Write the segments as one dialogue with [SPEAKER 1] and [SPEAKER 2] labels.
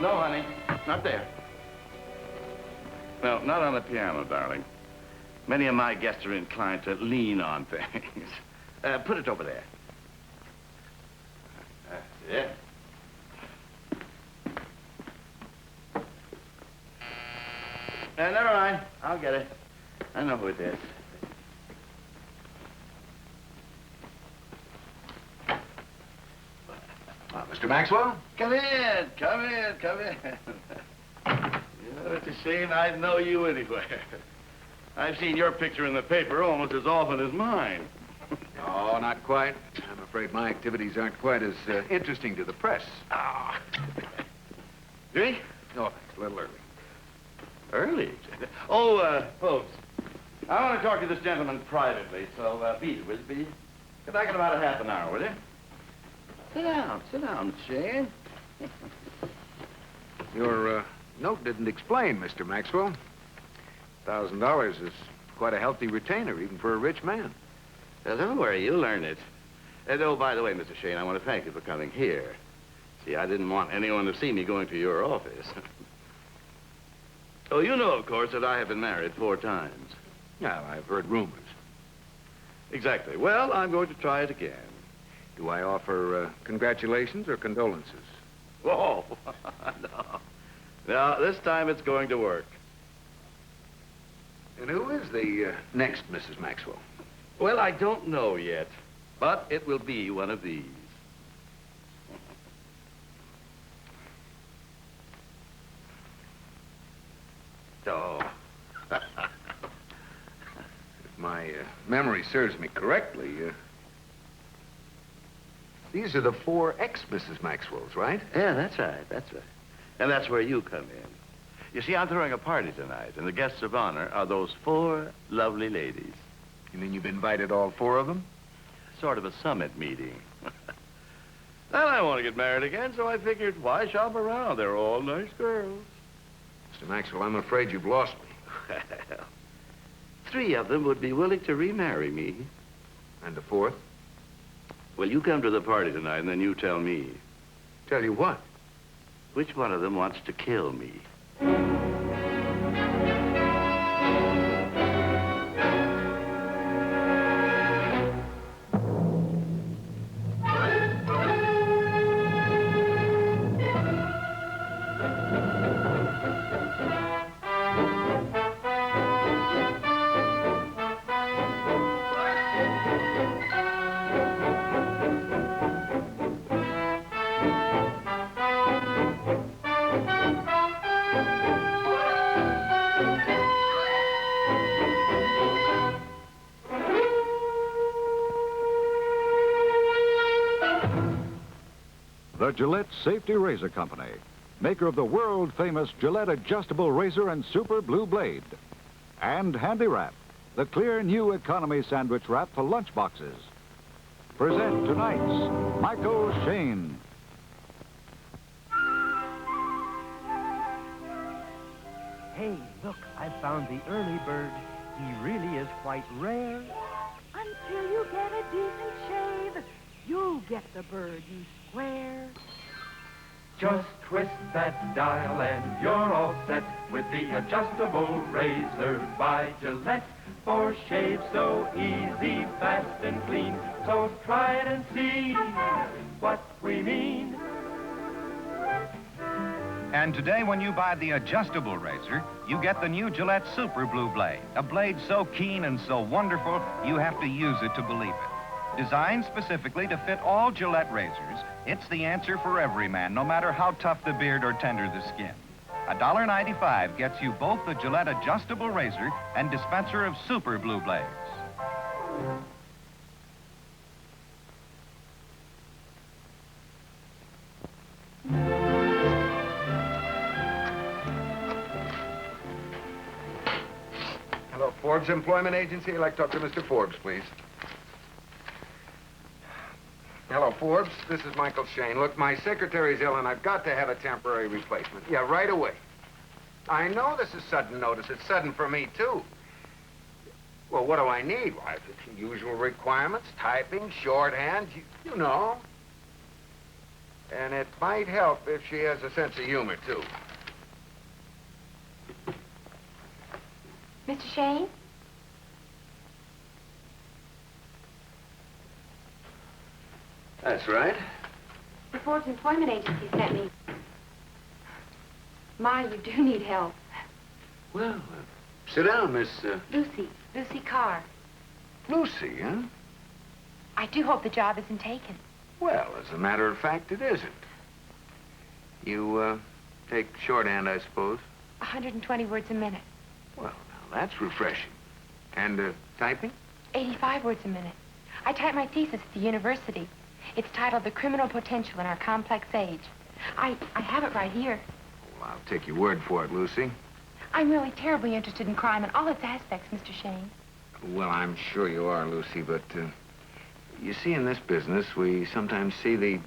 [SPEAKER 1] No, honey. Not there. No, not on the piano, darling. Many of my guests are inclined to lean on things. Put it over there. That's it. Never mind. I'll get it. I know who it is.
[SPEAKER 2] Mr. Maxwell?
[SPEAKER 1] Come in, come in, come in. You know, it's a shame I'd know you anywhere. I've seen your picture in the paper almost as often as mine.
[SPEAKER 2] No, not quite. I'm afraid my activities aren't quite as interesting to the press.
[SPEAKER 1] Oh. Drink?
[SPEAKER 2] No, thanks. A little early.
[SPEAKER 1] Early? Oh, folks, I want to talk to this gentleman privately, so beat it, will you? Get back in about a half an hour, will you? Sit down, Shane.
[SPEAKER 2] Your note didn't explain, Mr. Maxwell. $1,000 is quite a healthy retainer, even for a rich man.
[SPEAKER 1] Well, don't worry, you'll learn it. Oh, by the way, Mr. Shayne, I want to thank you for coming here. See, I didn't want anyone to see me going to your office. Oh, you know, of course, that I have been married 4 times.
[SPEAKER 2] Yeah, I've heard rumors.
[SPEAKER 1] Exactly. Well, I'm going to try it again.
[SPEAKER 2] Do I offer congratulations or condolences?
[SPEAKER 1] Oh, no. No, this time it's going to work.
[SPEAKER 2] And who is the next Mrs. Maxwell?
[SPEAKER 1] Well, I don't know yet, but it will be one of these. Oh.
[SPEAKER 2] If my memory serves me correctly, these are the 4 ex-Mrs. Maxwells, right?
[SPEAKER 1] Yeah, that's right, that's right. And that's where you come in. You see, I'm throwing a party tonight, and the guests of honor are those 4 lovely ladies.
[SPEAKER 2] You mean you've invited all 4 of them?
[SPEAKER 1] Sort of a summit meeting. And I want to get married again, so I figured, why shop around? They're all nice girls.
[SPEAKER 2] Mr. Maxwell, I'm afraid you've lost me.
[SPEAKER 1] Well, 3 of them would be willing to remarry me.
[SPEAKER 2] And the 4th?
[SPEAKER 1] Well, you come to the party tonight, and then you tell me.
[SPEAKER 2] Tell you what?
[SPEAKER 1] Which one of them wants to kill me?
[SPEAKER 3] The Gillette Safety Razor Company, maker of the world-famous Gillette Adjustable Razor and Super Blue Blade. And Handy Wrap, the clear new economy sandwich wrap for lunch boxes. Present tonight's Michael Shayne.
[SPEAKER 4] Hey, look, I found the early bird. He really is quite rare.
[SPEAKER 5] Until you get a decent shave, you'll get the bird, you square.
[SPEAKER 6] Just twist that dial and you're all set with the adjustable razor by Gillette. For shave so easy, fast and clean. So try it and see what we mean.
[SPEAKER 7] And today, when you buy the adjustable razor, you get the new Gillette Super Blue Blade. A blade so keen and so wonderful, you have to use it to believe it. Designed specifically to fit all Gillette razors, it's the answer for every man, no matter how tough the beard or tender the skin. $1.95 gets you both the Gillette adjustable razor and dispenser of Super Blue Blades.
[SPEAKER 2] Hello, Forbes Employment Agency. I'd like to talk to Mr. Forbes, please. Hello, Forbes. This is Michael Shayne. Look, my secretary's ill, and I've got to have a temporary replacement. Yeah, right away. I know this is sudden notice. It's sudden for me, too. Well, what do I need? Why, the usual requirements, typing, shorthand, you know. And it might help if she has a sense of humor, too.
[SPEAKER 8] Mr. Shayne?
[SPEAKER 2] That's right.
[SPEAKER 8] The Ford's employment agency sent me. Ma, you do need help.
[SPEAKER 2] Well, sit down, Miss...
[SPEAKER 8] Lucy Carr.
[SPEAKER 2] Lucy, huh?
[SPEAKER 8] I do hope the job isn't taken.
[SPEAKER 2] Well, as a matter of fact, it isn't. You, take shorthand, I suppose?
[SPEAKER 8] 120 words a minute.
[SPEAKER 2] Well, now, that's refreshing. And, typing?
[SPEAKER 8] 85 words a minute. I typed my thesis at the university. It's titled The Criminal Potential in Our Complex Age. I have it right here.
[SPEAKER 2] Well, I'll take your word for it, Lucy.
[SPEAKER 8] I'm really terribly interested in crime and all its aspects, Mr. Shayne.
[SPEAKER 2] Well, I'm sure you are, Lucy, but, you see, in this business, we sometimes see the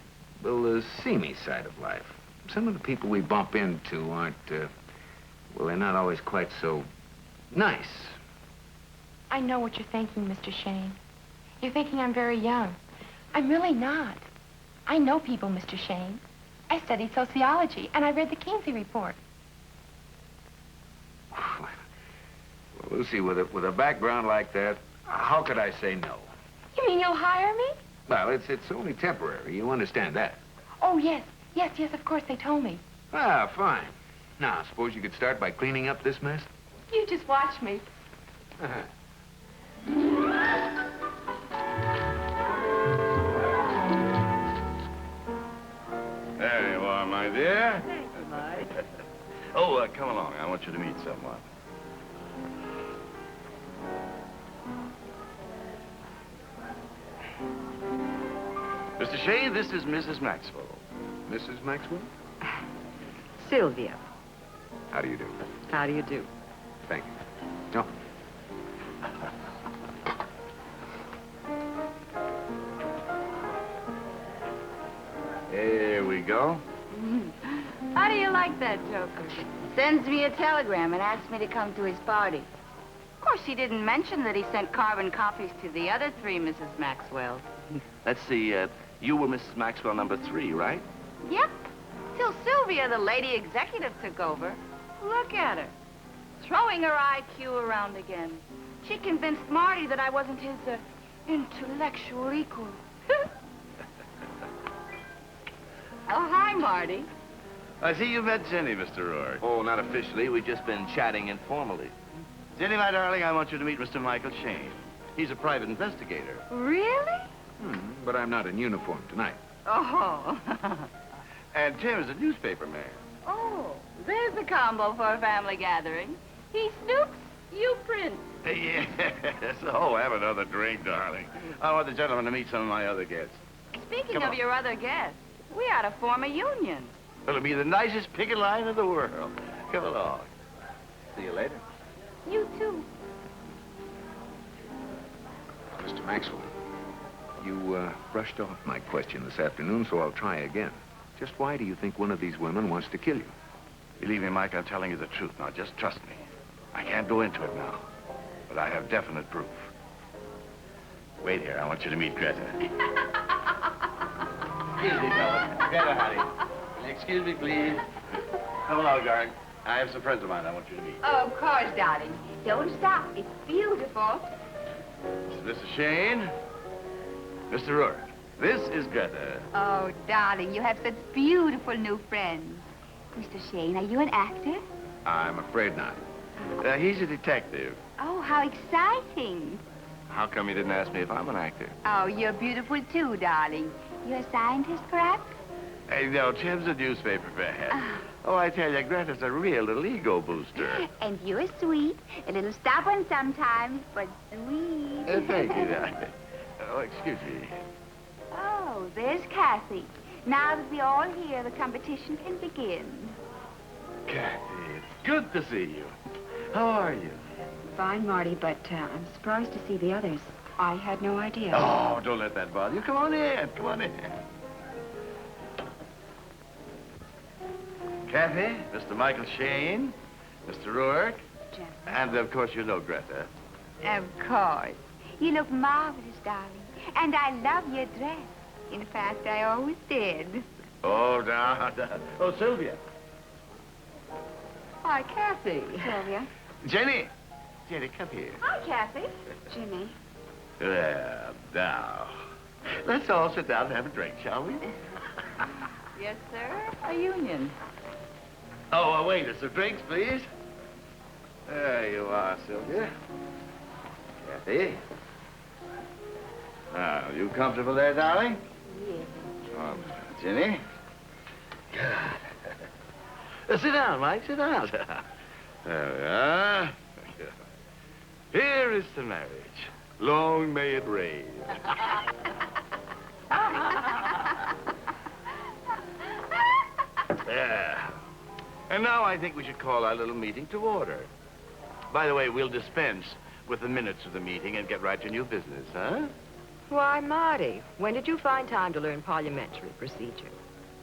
[SPEAKER 2] seamy side of life. Some of the people we bump into aren't, well, they're not always quite so nice.
[SPEAKER 8] I know what you're thinking, Mr. Shayne. You're thinking I'm very young. I'm really not. I know people, Mr. Shayne. I studied sociology, and I read the Kingsley report.
[SPEAKER 2] Well, Lucy, with a background like that, how could I say no?
[SPEAKER 8] You mean you'll hire me?
[SPEAKER 2] Well, it's only temporary. You understand that?
[SPEAKER 8] Oh, yes. Yes, of course, they told me.
[SPEAKER 2] Ah, fine. Now, suppose you could start by cleaning up this mess?
[SPEAKER 8] You just watch me.
[SPEAKER 1] There you are, my dear.
[SPEAKER 5] Thank you, Mike.
[SPEAKER 1] Oh, come along. I want you to meet someone. Mr. Shayne, this is Mrs. Maxwell.
[SPEAKER 2] Mrs. Maxwell?
[SPEAKER 5] Sylvia,
[SPEAKER 2] How do you do?
[SPEAKER 5] how do you do?
[SPEAKER 2] Thank you. No.
[SPEAKER 1] Here we go.
[SPEAKER 9] How do you like that joker? Sends me a telegram and asks me to come to his party. Of course, he didn't mention that he sent carbon copies to the other three Mrs. Maxwells.
[SPEAKER 1] Let's see, you were Mrs. Maxwell number 3, right?
[SPEAKER 9] Yep. Till Sylvia, the lady executive, took over. Look at her. Throwing her IQ around again. She convinced Marty that I wasn't his intellectual equal. Oh, hi, Marty.
[SPEAKER 1] I see you met Jenny, Mr. Rourke. Oh, not officially. We've just been chatting informally. Jenny, my darling, I want you to meet Mr. Michael Shayne. He's a private investigator.
[SPEAKER 9] Really?
[SPEAKER 2] But I'm not in uniform tonight.
[SPEAKER 9] Oh.
[SPEAKER 1] And Tim is a newspaper man.
[SPEAKER 9] Oh, there's a combo for a family gathering. He snoops, you print.
[SPEAKER 1] Yes. Oh, have another drink, darling. I want the gentleman to meet some of my other guests.
[SPEAKER 9] Speaking
[SPEAKER 1] Come
[SPEAKER 9] of
[SPEAKER 1] on.
[SPEAKER 9] your other guests, we ought to form a union.
[SPEAKER 1] It'll be the nicest picket line in the world. Come along. See you later.
[SPEAKER 9] You too.
[SPEAKER 2] Mr. Maxwell, you brushed off my question this afternoon, so I'll try again. Just why do you think one of these women wants to kill you?
[SPEAKER 1] Believe me, Mike, I'm telling you the truth. Now, just trust me. I can't go into it now, but I have definite proof. Wait here. I want you to meet Greta. Excuse me, fella. Greta, honey. Excuse me, please. Come along, guard. I have some friends of mine I want you to meet.
[SPEAKER 9] Oh, of course, darling. Don't stop. It's beautiful.
[SPEAKER 1] Mr. Shayne, Mr. Rourke. This is Greta.
[SPEAKER 9] Oh, darling, you have such beautiful new friends. Mr. Shayne, are you an actor?
[SPEAKER 2] I'm afraid not.
[SPEAKER 1] He's a detective.
[SPEAKER 9] Oh, how exciting.
[SPEAKER 1] How come you didn't ask me if I'm an actor?
[SPEAKER 9] Oh, you're beautiful too, darling. You're a scientist, perhaps?
[SPEAKER 1] Hey, no, Tim's a newspaper man. Oh, I tell you, Greta's a real little ego booster.
[SPEAKER 9] And you're sweet, a little stubborn sometimes, but sweet.
[SPEAKER 1] Thank you, darling. Oh, excuse me.
[SPEAKER 9] Oh, there's Kathy. Now that we're all here, the competition can begin.
[SPEAKER 1] Kathy, it's good to see you. How are you?
[SPEAKER 8] Fine, Marty, but I'm surprised to see the others. I had no idea.
[SPEAKER 1] Oh, don't let that bother you. Come on in. Come on in. Kathy, Mr. Michael Shayne, Mr. Rourke, and, of course, you know Greta.
[SPEAKER 9] Of course. You look marvelous, darling. And I love your dress. In fact, I always did.
[SPEAKER 1] Oh, no. Oh, Sylvia.
[SPEAKER 9] Hi, Kathy. Sylvia.
[SPEAKER 1] Jenny. Jenny, come here.
[SPEAKER 9] Hi, Kathy. Jimmy.
[SPEAKER 1] Well, now, let's all sit down and have a drink, shall we?
[SPEAKER 9] Yes, sir. A union.
[SPEAKER 1] Oh, wait, some drinks, please. There you are, Sylvia. Kathy. Now, you comfortable there, darling?
[SPEAKER 9] Yes.
[SPEAKER 1] Oh, Jenny. Good. Sit down, Mike, sit down. There we are. Here is the marriage. Long may it reign. There. And now I think we should call our little meeting to order. By the way, we'll dispense with the minutes of the meeting and get right to new business, huh?
[SPEAKER 10] Why, Marty, when did you find time to learn parliamentary procedure?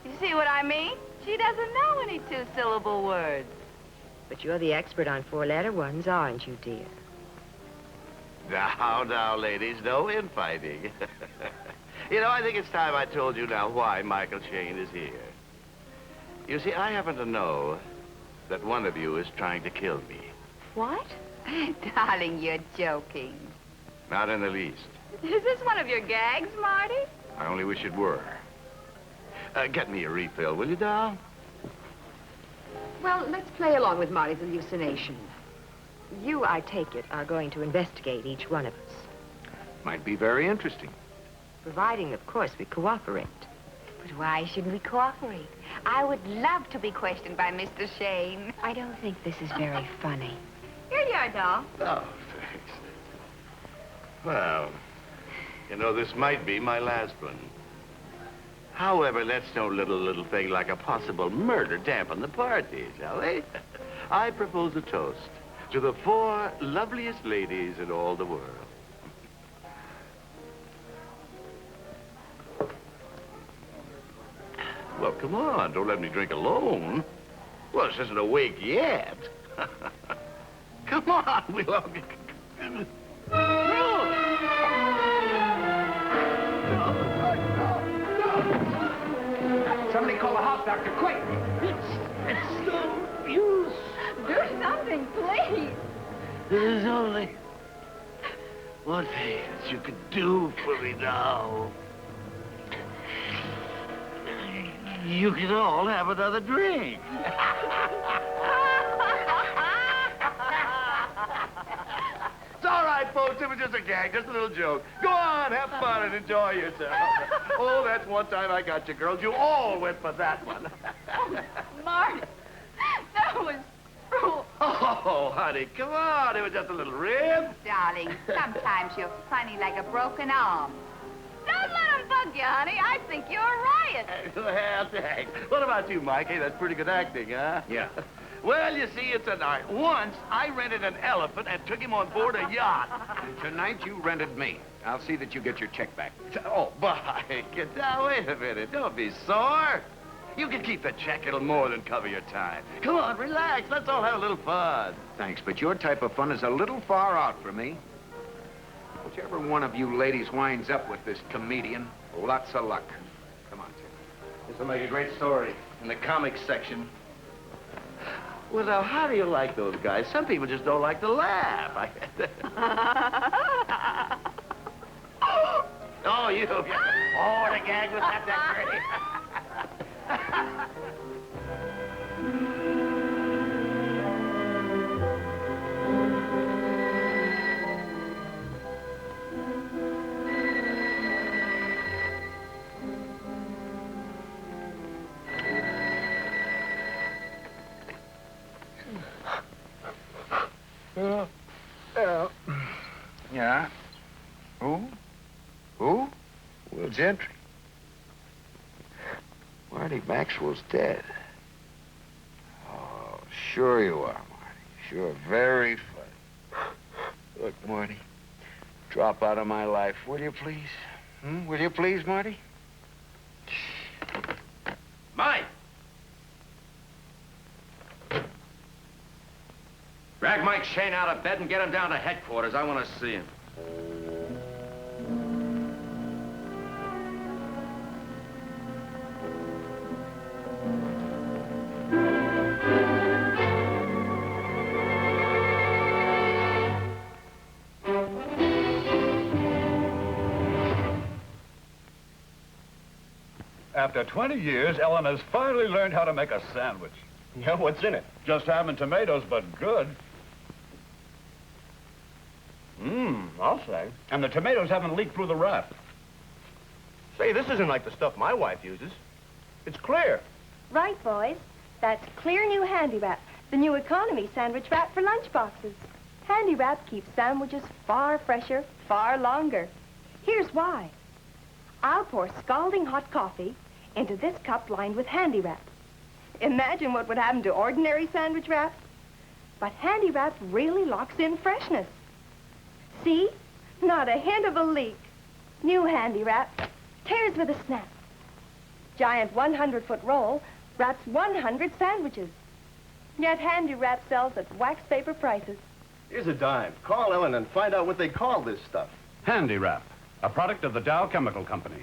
[SPEAKER 9] You see what I mean? She doesn't know any two-syllable words.
[SPEAKER 10] But you're the expert on four-letter ones, aren't you, dear?
[SPEAKER 1] Now, ladies, no infighting. You know, I think it's time I told you now why Michael Shayne is here. You see, I happen to know that one of you is trying to kill me.
[SPEAKER 10] What?
[SPEAKER 9] Darling, you're joking.
[SPEAKER 1] Not in the least.
[SPEAKER 9] Is this one of your gags, Marty?
[SPEAKER 1] I only wish it were. Get me a refill, will you, doll?
[SPEAKER 10] Well, let's play along with Marty's hallucination. You, I take it, are going to investigate each one of us.
[SPEAKER 2] Might be very interesting.
[SPEAKER 10] Providing, of course, we cooperate.
[SPEAKER 9] But why shouldn't we cooperate? I would love to be questioned by Mr. Shayne.
[SPEAKER 10] I don't think this is very funny.
[SPEAKER 9] Here you are, doll.
[SPEAKER 1] Oh, thanks. Well, you know, this might be my last one. However, let's no little thing like a possible murder dampen the party, shall we? I propose a toast to the 4 loveliest ladies in all the world. Well, come on, don't let me drink alone. Well, this isn't a wake yet. Come on, we'll all get...
[SPEAKER 2] Somebody call the house doctor, quick!
[SPEAKER 1] It's no use.
[SPEAKER 9] Do something, please.
[SPEAKER 1] There's only one thing that you can do for me now. You can all have another drink. It's all right, folks. It was just a gag, just a little joke. Go on, have fun and enjoy yourself. Oh, that's one time I got you, girls. You all went for that one.
[SPEAKER 9] Marty, that was cruel.
[SPEAKER 1] Oh, honey, come on. It was just a little rib.
[SPEAKER 9] Darling, sometimes you're funny like a broken arm. Don't let him bug you, honey. I think you're a riot.
[SPEAKER 1] Well, thanks. What about you, Mike? Hey, that's pretty good acting, huh?
[SPEAKER 2] Yeah.
[SPEAKER 1] Well, you see, it's an art. Once, I rented an elephant and took him on board a yacht.
[SPEAKER 2] Tonight, you rented me. I'll see that you get your check back.
[SPEAKER 1] Oh, Mike, now, wait a minute. Don't be sore. You can keep the check. It'll more than cover your time. Come on, relax. Let's all have a little fun.
[SPEAKER 2] Thanks, but your type of fun is a little far out for me. Whichever one of you ladies winds up with this comedian, lots of luck. Come on, Tim.
[SPEAKER 1] This will make a great story in the comics section. Well, now, how do you like those guys? Some people just don't like to laugh. Oh, you. Oh, the gag was not that great.
[SPEAKER 2] Yeah? Who? Who?
[SPEAKER 11] Well, Gentry. Marty Maxwell's dead. Oh, sure you are, Marty. Sure, very funny. Look, Marty, drop out of my life, will you please? Will you please, Marty?
[SPEAKER 1] Mike!
[SPEAKER 12] Drag Mike Shayne out of bed and get him down to headquarters. I want to see him.
[SPEAKER 13] After 20 years, Ellen has finally learned how to make a sandwich.
[SPEAKER 14] Yeah, what's in it?
[SPEAKER 13] Just ham and tomatoes, but good.
[SPEAKER 14] I'll say.
[SPEAKER 13] And the tomatoes haven't leaked through the wrap.
[SPEAKER 14] Say, this isn't like the stuff my wife uses. It's clear.
[SPEAKER 15] Right, boys. That's clear new Handy Wrap, the new economy sandwich wrap for lunchboxes. Handy Wrap keeps sandwiches far fresher, far longer. Here's why. I'll pour scalding hot coffee into this cup lined with Handy Wrap. Imagine what would happen to ordinary sandwich wrap. But Handy Wrap really locks in freshness. See? Not a hint of a leak. New Handy Wrap tears with a snap. Giant 100-foot roll wraps 100 sandwiches. Yet Handy Wrap sells at wax paper prices.
[SPEAKER 14] Here's a dime. Call Ellen and find out what they call this stuff.
[SPEAKER 13] Handy Wrap, a product of the Dow Chemical Company.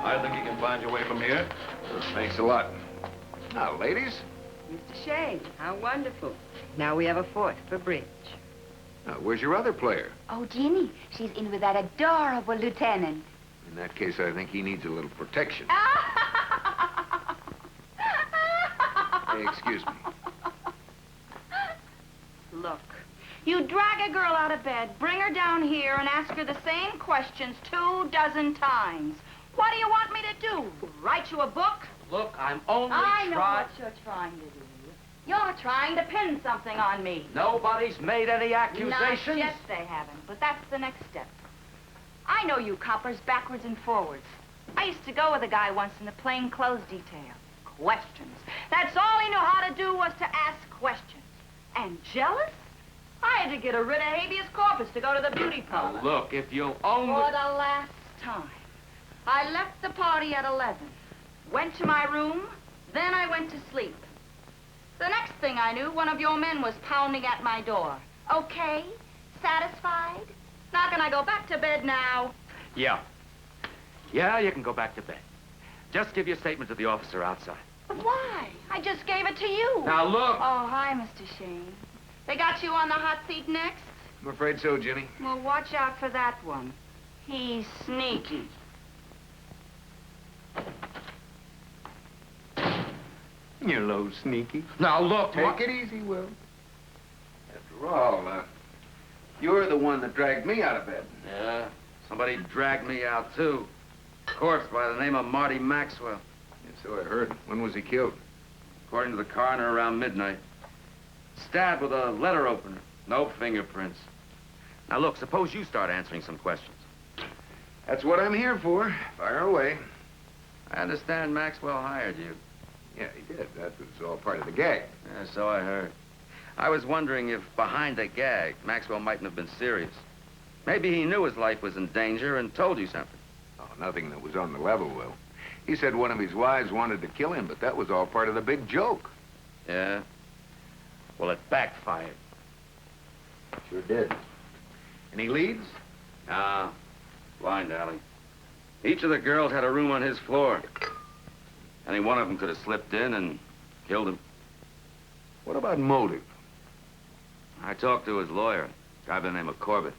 [SPEAKER 11] I think you can find your way from here. Thanks a lot. Now, ladies.
[SPEAKER 9] Mr. Shayne, how wonderful. Now we have a fourth for bridge.
[SPEAKER 11] Now, where's your other player?
[SPEAKER 16] Oh, Ginny, she's in with that adorable lieutenant.
[SPEAKER 11] In that case, I think he needs a little protection. Hey, excuse me.
[SPEAKER 9] Look, you drag a girl out of bed, bring her down here, and ask her the same questions 24 times. What do you want me to do? Write you a book?
[SPEAKER 12] Look, I'm only
[SPEAKER 9] I know
[SPEAKER 12] trying...
[SPEAKER 9] what you're trying to do. You're trying to pin something on me.
[SPEAKER 12] Nobody's made any accusations.
[SPEAKER 9] Not yet they haven't, but that's the next step. I know you coppers backwards and forwards. I used to go with a guy once in the plain clothes detail. Questions. That's all he knew how to do was to ask questions. And jealous? I had to get a writ of habeas corpus to go to the beauty parlor.
[SPEAKER 12] Look, if you'll only...
[SPEAKER 9] For the last time. I left the party at 11. Went to my room, then I went to sleep. The next thing I knew, one of your men was pounding at my door. Okay? Satisfied? Now can I go back to bed now?
[SPEAKER 12] Yeah. Yeah, you can go back to bed. Just give your statement to the officer outside.
[SPEAKER 9] But why? I just gave it to you.
[SPEAKER 12] Now, look.
[SPEAKER 9] Oh, hi, Mr. Shayne. They got you on the hot seat next?
[SPEAKER 11] I'm afraid so, Ginny.
[SPEAKER 9] Well, watch out for that one. He's sneaky.
[SPEAKER 11] You little sneaky.
[SPEAKER 12] Now, look.
[SPEAKER 11] Take it easy, Will. After all, you're the one that dragged me out of bed.
[SPEAKER 12] Yeah, somebody dragged me out, too. Corpse by the name of Marty Maxwell.
[SPEAKER 11] Yeah, so I heard. When was he killed?
[SPEAKER 12] According to the coroner, around midnight. Stabbed with a letter opener. No fingerprints. Now, look, suppose you start answering some questions.
[SPEAKER 11] That's what I'm here for. Fire away.
[SPEAKER 12] I understand Maxwell hired you.
[SPEAKER 11] Yeah, he did. That was all part of the gag.
[SPEAKER 12] Yeah, so I heard. I was wondering if behind the gag, Maxwell mightn't have been serious. Maybe he knew his life was in danger and told you something.
[SPEAKER 11] Oh, nothing that was on the level, Will. He said one of his wives wanted to kill him, but that was all part of the big joke.
[SPEAKER 12] Yeah? Well, it backfired.
[SPEAKER 11] Sure did. Any leads?
[SPEAKER 12] Ah, blind alley. Each of the girls had a room on his floor. Any one of them could have slipped in and killed him.
[SPEAKER 11] What about motive?
[SPEAKER 12] I talked to his lawyer, a guy by the name of Corbett.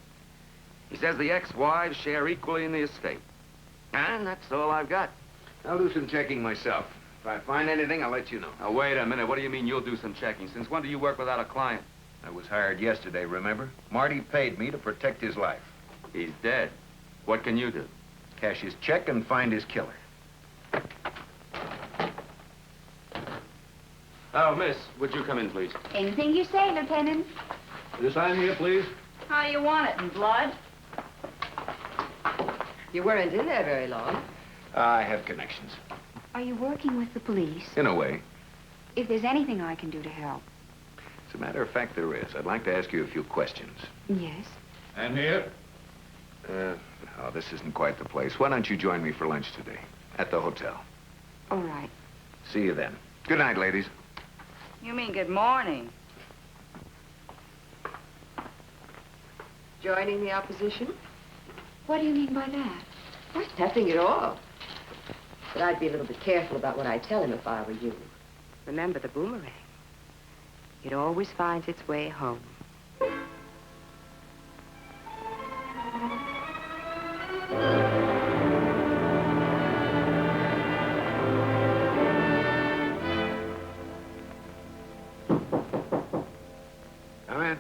[SPEAKER 12] He says the ex-wives share equally in the estate. And that's all I've got.
[SPEAKER 11] I'll do some checking myself. If I find anything, I'll let you know.
[SPEAKER 12] Now, wait a minute. What do you mean you'll do some checking? Since when do you work without a client?
[SPEAKER 11] I was hired yesterday, remember? Marty paid me to protect his life.
[SPEAKER 12] He's dead. What can you do?
[SPEAKER 11] Cash his check and find his killer.
[SPEAKER 12] Oh, miss, would you come in, please?
[SPEAKER 16] Anything you say, Lieutenant.
[SPEAKER 13] This sign here, please.
[SPEAKER 9] How do you want it, in blood?
[SPEAKER 10] You weren't in there very long.
[SPEAKER 11] I have connections.
[SPEAKER 16] Are you working with the police?
[SPEAKER 11] In a way.
[SPEAKER 16] If there's anything I can do to help.
[SPEAKER 11] As a matter of fact, there is. I'd like to ask you a few questions.
[SPEAKER 16] Yes?
[SPEAKER 13] And here?
[SPEAKER 11] Oh, this isn't quite the place. Why don't you join me for lunch today? At the hotel.
[SPEAKER 16] All right.
[SPEAKER 11] See you then. Good night, ladies.
[SPEAKER 9] You mean good morning.
[SPEAKER 10] Joining the opposition?
[SPEAKER 16] What do you mean by that?
[SPEAKER 10] Nothing at all. But I'd be a little bit careful about what I tell him if I were you.
[SPEAKER 9] Remember the boomerang. It always finds its way home.
[SPEAKER 2] Come in.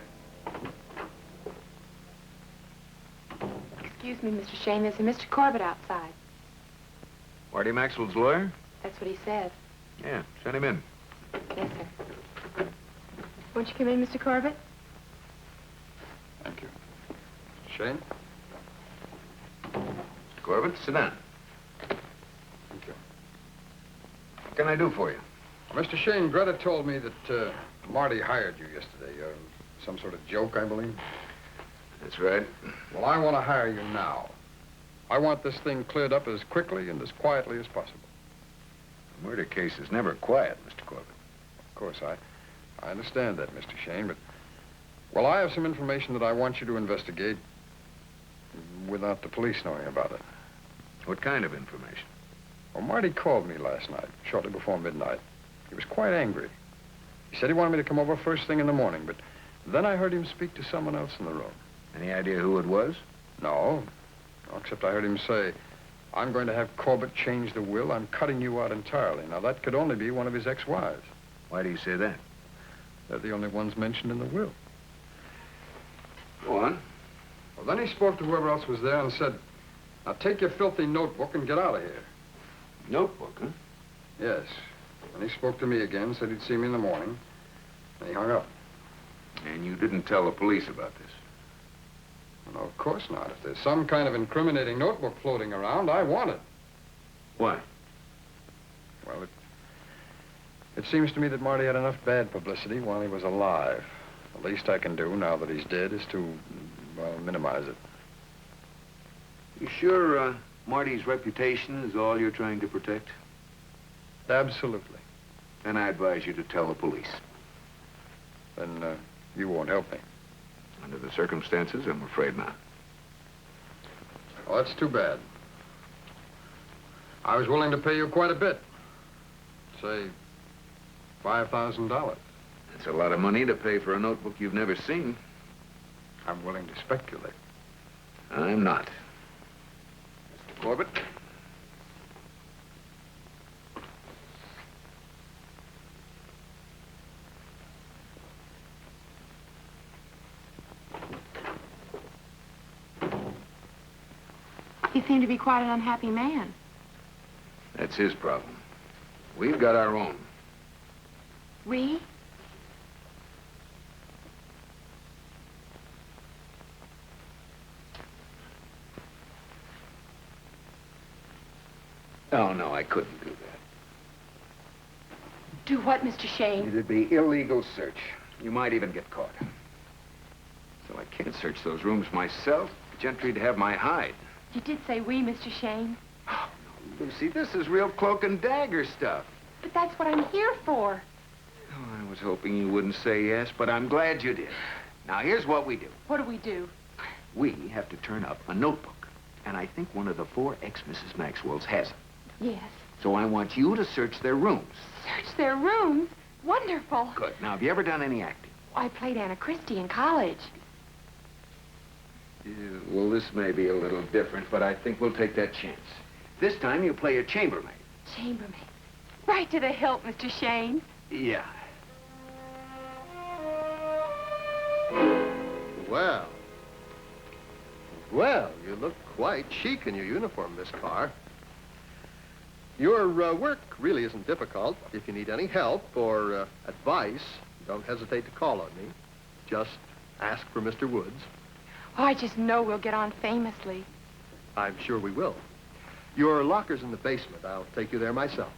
[SPEAKER 8] Excuse me, Mr. Shayne. There's a Mr. Corbett outside.
[SPEAKER 2] Marty Maxwell's lawyer?
[SPEAKER 8] That's what he said.
[SPEAKER 2] Yeah, send him in.
[SPEAKER 8] Yes, sir. Won't you come in, Mr. Corbett?
[SPEAKER 1] Thank you. Shayne?
[SPEAKER 2] Mr. Corbett, sit down.
[SPEAKER 1] Thank you.
[SPEAKER 2] What can I do for you?
[SPEAKER 17] Mr. Shayne, Greta told me that Marty hired you yesterday. Some sort of joke, I believe.
[SPEAKER 2] That's right.
[SPEAKER 17] Well, I want to hire you now. I want this thing cleared up as quickly and as quietly as possible.
[SPEAKER 2] A murder case is never quiet, Mr. Corbett.
[SPEAKER 17] Of course, I understand that, Mr. Shayne, but... Well, I have some information that I want you to investigate without the police knowing about it.
[SPEAKER 2] What kind of information?
[SPEAKER 17] Well, Marty called me last night, shortly before midnight. He was quite angry. He said he wanted me to come over first thing in the morning, but then I heard him speak to someone else in the room.
[SPEAKER 2] Any idea who it was?
[SPEAKER 17] No, except I heard him say, I'm going to have Corbett change the will. I'm cutting you out entirely. Now, that could only be one of his ex-wives.
[SPEAKER 2] Why do you say that?
[SPEAKER 17] They're the only ones mentioned in the will.
[SPEAKER 2] Go on.
[SPEAKER 17] Well, then he spoke to whoever else was there and said, now take your filthy notebook and get out of here.
[SPEAKER 2] Notebook, huh?
[SPEAKER 17] Yes. And he spoke to me again, said he'd see me in the morning, and he hung up.
[SPEAKER 2] And you didn't tell the police about this?
[SPEAKER 17] No, of course not. If there's some kind of incriminating notebook floating around, I want it.
[SPEAKER 2] Why?
[SPEAKER 17] Well, it seems to me that Marty had enough bad publicity while he was alive. The least I can do now that he's dead is to, well, minimize it.
[SPEAKER 2] You sure Marty's reputation is all you're trying to protect?
[SPEAKER 17] Absolutely.
[SPEAKER 2] Then I advise you to tell the police.
[SPEAKER 17] Then you won't help me.
[SPEAKER 2] Under the circumstances, I'm afraid not.
[SPEAKER 17] Well, that's too bad. I was willing to pay you quite a bit. Say, $5,000.
[SPEAKER 2] That's a lot of money to pay for a notebook you've never seen.
[SPEAKER 17] I'm willing to speculate.
[SPEAKER 2] I'm not. Mr. Corbett?
[SPEAKER 8] You seem to be quite an unhappy man.
[SPEAKER 2] That's his problem. We've got our own.
[SPEAKER 8] We?
[SPEAKER 2] Oh, no, I couldn't do that.
[SPEAKER 8] Do what, Mr. Shayne?
[SPEAKER 2] It'd be illegal search. You might even get caught. So I can't search those rooms myself. Gentry'd have my hide.
[SPEAKER 8] You did say we, Mr. Shayne.
[SPEAKER 2] Oh, no, Lucy, this is real cloak and dagger stuff.
[SPEAKER 8] But that's what I'm here for.
[SPEAKER 2] Oh, I was hoping you wouldn't say yes, but I'm glad you did. Now, here's what we do.
[SPEAKER 8] What do we do?
[SPEAKER 2] We have to turn up a notebook. And I think one of the 4 ex-Mrs. Maxwells has it.
[SPEAKER 8] Yes.
[SPEAKER 2] So I want you to search their rooms.
[SPEAKER 8] Search their rooms? Wonderful.
[SPEAKER 2] Good. Now, have you ever done any acting?
[SPEAKER 8] I played Anna Christie in college.
[SPEAKER 2] Yeah, well, this may be a little different, but I think we'll take that chance. This time you play a chambermaid.
[SPEAKER 8] Chambermaid. Right to the hilt, Mr. Shayne.
[SPEAKER 2] Yeah.
[SPEAKER 18] Well. Well, you look quite chic in your uniform, Miss Carr. Your work really isn't difficult. If you need any help or advice, don't hesitate to call on me. Just ask for Mr. Woods.
[SPEAKER 8] Oh, I just know we'll get on famously.
[SPEAKER 18] I'm sure we will. Your locker's in the basement. I'll take you there myself.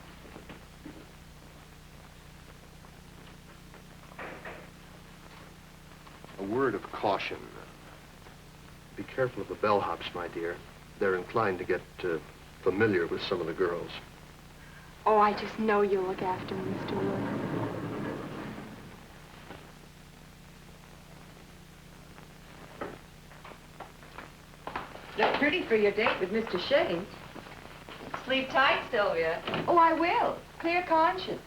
[SPEAKER 18] A word of caution. Be careful of the bellhops, my dear. They're inclined to get familiar with some of the girls.
[SPEAKER 8] Oh, I just know you'll look after me, Mr. Wood.
[SPEAKER 10] Look pretty for your date with Mr. Shayne.
[SPEAKER 9] Sleep tight, Sylvia. Oh, I will. Clear conscience.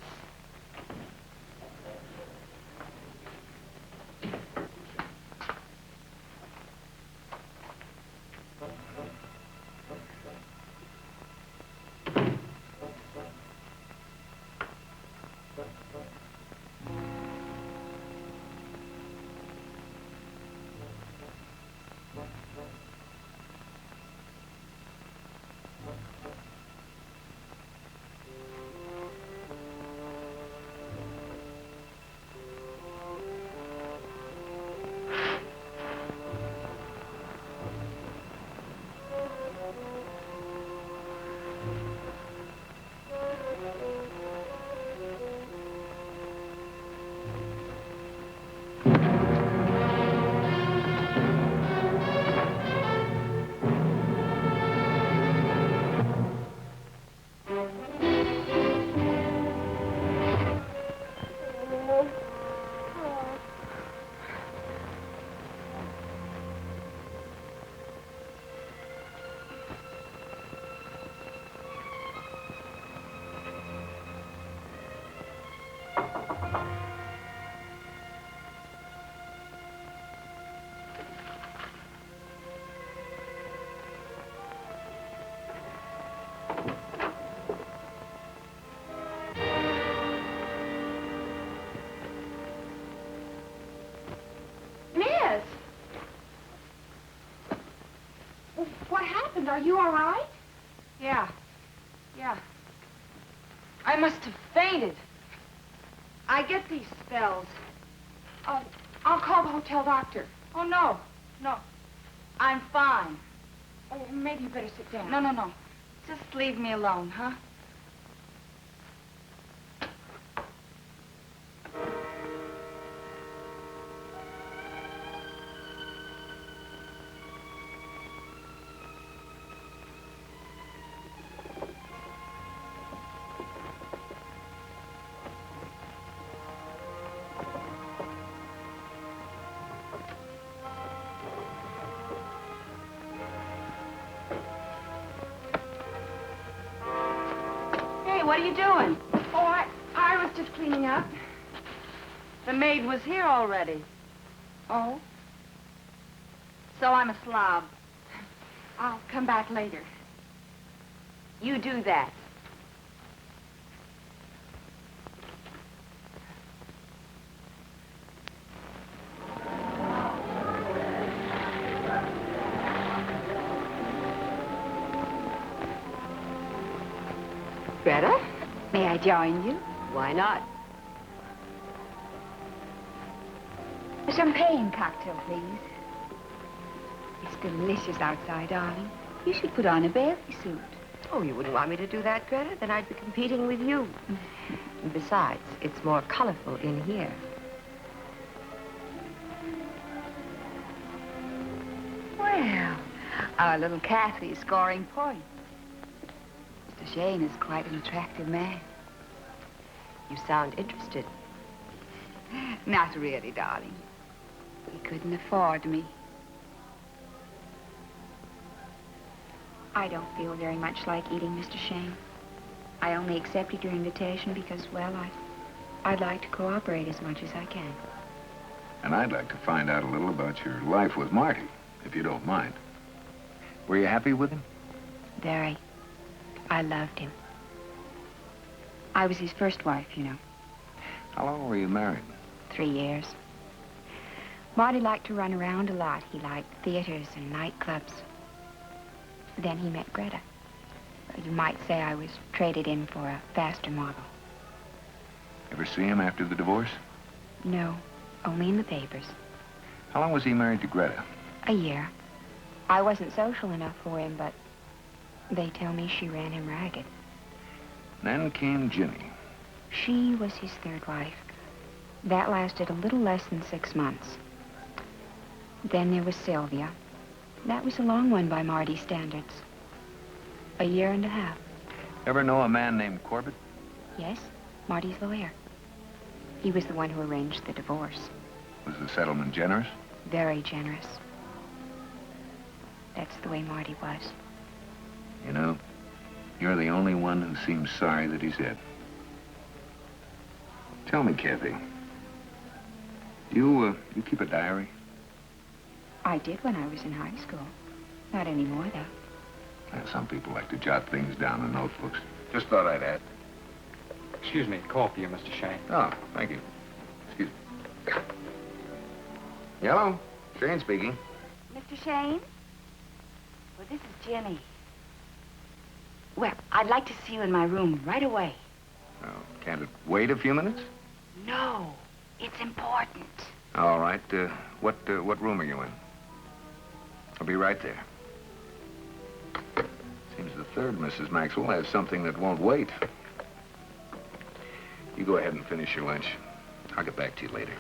[SPEAKER 8] What happened? Are you all right?
[SPEAKER 9] Yeah. I must have fainted. I get these spells.
[SPEAKER 8] I'll call the hotel doctor.
[SPEAKER 9] Oh, no. I'm fine.
[SPEAKER 8] Oh, maybe you better sit down.
[SPEAKER 9] No. Just leave me alone, huh? What are you doing?
[SPEAKER 8] Oh, I was just cleaning up.
[SPEAKER 9] The maid was here already.
[SPEAKER 8] Oh?
[SPEAKER 9] So I'm a slob.
[SPEAKER 8] I'll come back later.
[SPEAKER 9] You do that.
[SPEAKER 10] Greta?
[SPEAKER 16] May I join you?
[SPEAKER 10] Why not?
[SPEAKER 16] A champagne cocktail, please. It's delicious outside, darling. You should put on a bathing suit.
[SPEAKER 10] Oh, you wouldn't want me to do that, Greta? Then I'd be competing with you. And besides, it's more colorful in here.
[SPEAKER 16] Well, our little Kathy is scoring points. Mr. Shayne is quite an attractive man.
[SPEAKER 10] You sound interested.
[SPEAKER 16] Not really, darling. He couldn't afford me. I don't feel very much like eating, Mr. Shayne. I only accepted your invitation because, well, I'd like to cooperate as much as I can.
[SPEAKER 2] And I'd like to find out a little about your life with Marty, if you don't mind. Were you happy with him?
[SPEAKER 16] Very. I loved him. I was his first wife, you know.
[SPEAKER 2] How long were you married?
[SPEAKER 16] 3 years. Marty liked to run around a lot. He liked theaters and nightclubs. Then he met Greta. You might say I was traded in for a faster model.
[SPEAKER 2] Ever see him after the divorce?
[SPEAKER 16] No, only in the papers.
[SPEAKER 2] How long was he married to Greta?
[SPEAKER 16] A year. I wasn't social enough for him, but they tell me she ran him ragged.
[SPEAKER 2] Then came Ginny.
[SPEAKER 16] She was his third wife. That lasted a little less than 6 months. Then there was Sylvia. That was a long one by Marty's standards. 1.5 years.
[SPEAKER 2] Ever know a man named Corbett?
[SPEAKER 16] Yes, Marty's lawyer. He was the one who arranged the divorce.
[SPEAKER 2] Was the settlement generous?
[SPEAKER 16] Very generous. That's the way Marty was.
[SPEAKER 2] You know, You're the only one who seems sorry that he's dead. Tell me, Kathy, you keep a diary?
[SPEAKER 16] I did when I was in high school. Not anymore, though.
[SPEAKER 2] Some people like to jot things down in notebooks. Just thought I'd add.
[SPEAKER 17] Excuse me, call for you, Mr. Shayne.
[SPEAKER 2] Oh, thank you. Excuse me. Hello, Shayne speaking.
[SPEAKER 9] Mr. Shayne? Well, this is Jenny. Well, I'd like to see you in my room right away.
[SPEAKER 2] Oh, can't it wait a few minutes?
[SPEAKER 9] No, it's important.
[SPEAKER 2] All right. What room are you in? I'll be right there. Seems the third Mrs. Maxwell has something that won't wait. You go ahead and finish your lunch. I'll get back to you later.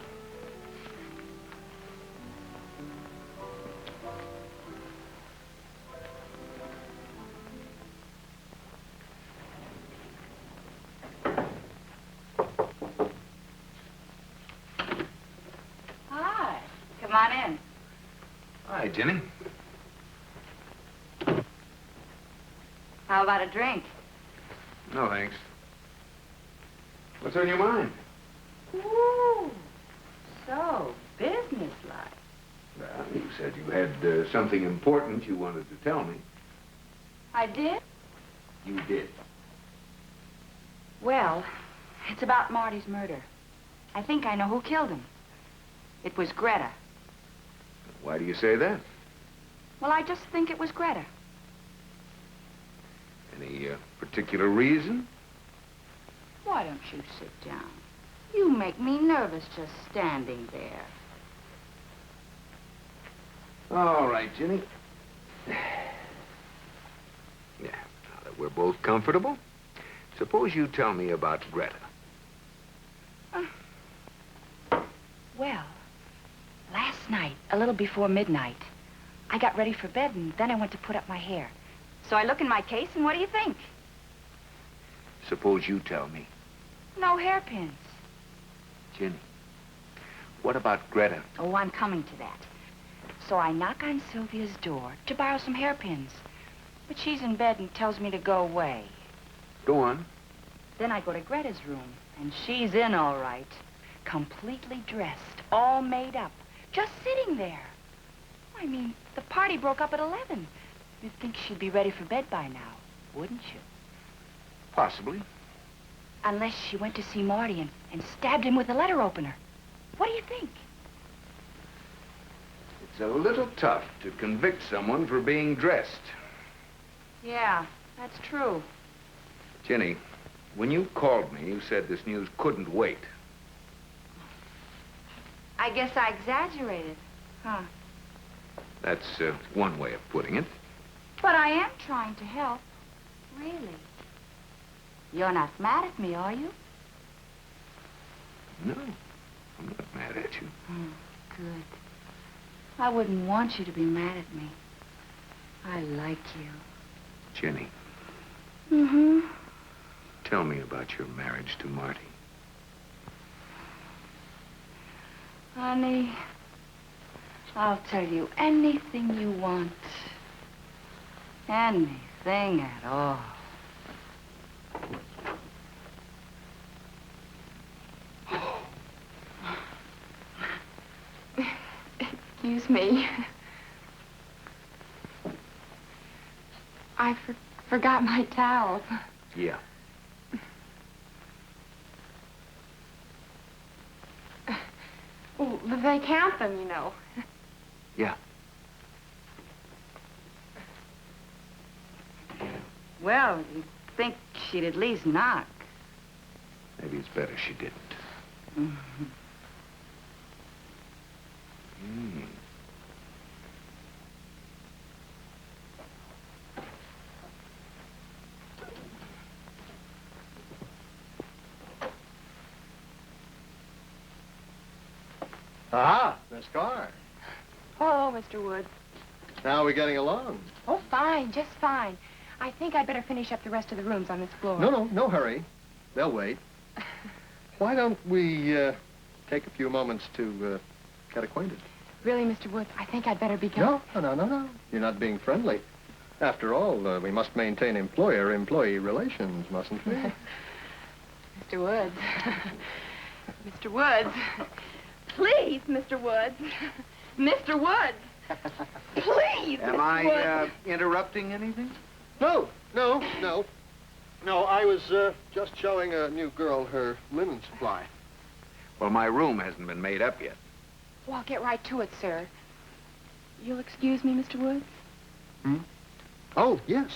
[SPEAKER 9] Hi. Come on in.
[SPEAKER 2] Hi, Jenny.
[SPEAKER 9] How about a drink?
[SPEAKER 2] No, thanks. What's on your mind?
[SPEAKER 9] Ooh, so businesslike.
[SPEAKER 2] Well, you said you had something important you wanted to tell me.
[SPEAKER 9] I did?
[SPEAKER 2] You did.
[SPEAKER 9] Well, it's about Marty's murder. I think I know who killed him. It was Greta.
[SPEAKER 2] Why do you say that?
[SPEAKER 9] Well, I just think it was Greta.
[SPEAKER 2] Any particular reason?
[SPEAKER 9] Why don't you sit down? You make me nervous just standing there.
[SPEAKER 2] All right, Jenny. Yeah, now that we're both comfortable, suppose you tell me about Greta.
[SPEAKER 9] Well, last night, a little before midnight, I got ready for bed and then I went to put up my hair. So I look in my case and what do you think?
[SPEAKER 2] Suppose you tell me.
[SPEAKER 9] No hairpins.
[SPEAKER 2] Jenny, what about Greta?
[SPEAKER 9] Oh, I'm coming to that. So I knock on Sylvia's door to borrow some hairpins. But she's in bed and tells me to go away.
[SPEAKER 2] Go on.
[SPEAKER 9] Then I go to Greta's room, and she's in all right. Completely dressed, all made up, just sitting there. I mean, the party broke up at 11. You'd think she'd be ready for bed by now, wouldn't you?
[SPEAKER 2] Possibly.
[SPEAKER 9] Unless she went to see Marty and stabbed him with a letter opener. What do you think?
[SPEAKER 2] It's a little tough to convict someone for being dressed.
[SPEAKER 9] Yeah, that's true.
[SPEAKER 2] Jenny, when you called me, you said this news couldn't wait.
[SPEAKER 9] I guess I exaggerated, huh?
[SPEAKER 2] That's one way of putting it.
[SPEAKER 9] But I am trying to help. Really. You're not mad at me, are you?
[SPEAKER 2] No, I'm not mad at you.
[SPEAKER 9] Good. I wouldn't want you to be mad at me. I like you.
[SPEAKER 2] Jenny.
[SPEAKER 9] Mm-hmm.
[SPEAKER 2] Tell me about your marriage to Marty.
[SPEAKER 9] Honey, I'll tell you anything you want. Anything at all.
[SPEAKER 8] Excuse me. I forgot my towel.
[SPEAKER 2] Yeah.
[SPEAKER 8] Well, they count them, you know.
[SPEAKER 2] Yeah.
[SPEAKER 9] Well, you'd think she'd at least knock.
[SPEAKER 2] Maybe it's better she didn't.
[SPEAKER 9] Mm-hmm.
[SPEAKER 18] Aha, Miss Carr.
[SPEAKER 8] Hello, Mr. Woods.
[SPEAKER 18] How are we getting along?
[SPEAKER 8] Oh, fine, just fine. I think I'd better finish up the rest of the rooms on this floor.
[SPEAKER 18] No hurry. They'll wait. Why don't we take a few moments to get acquainted?
[SPEAKER 8] Really, Mr. Woods, I think I'd better be going.
[SPEAKER 18] No. You're not being friendly. After all, we must maintain employer-employee relations, mustn't we?
[SPEAKER 8] Mr. Woods. Mr. Woods. Please, Mr. Woods. Mr. Woods. Please,
[SPEAKER 2] Am
[SPEAKER 8] Mr. Woods.
[SPEAKER 2] I interrupting anything?
[SPEAKER 18] No. No, I was just showing a new girl her linen supply.
[SPEAKER 2] Well, my room hasn't been made up yet.
[SPEAKER 8] Well, I'll get right to it, sir. You'll excuse me, Mr. Woods?
[SPEAKER 18] Hmm? Oh, yes.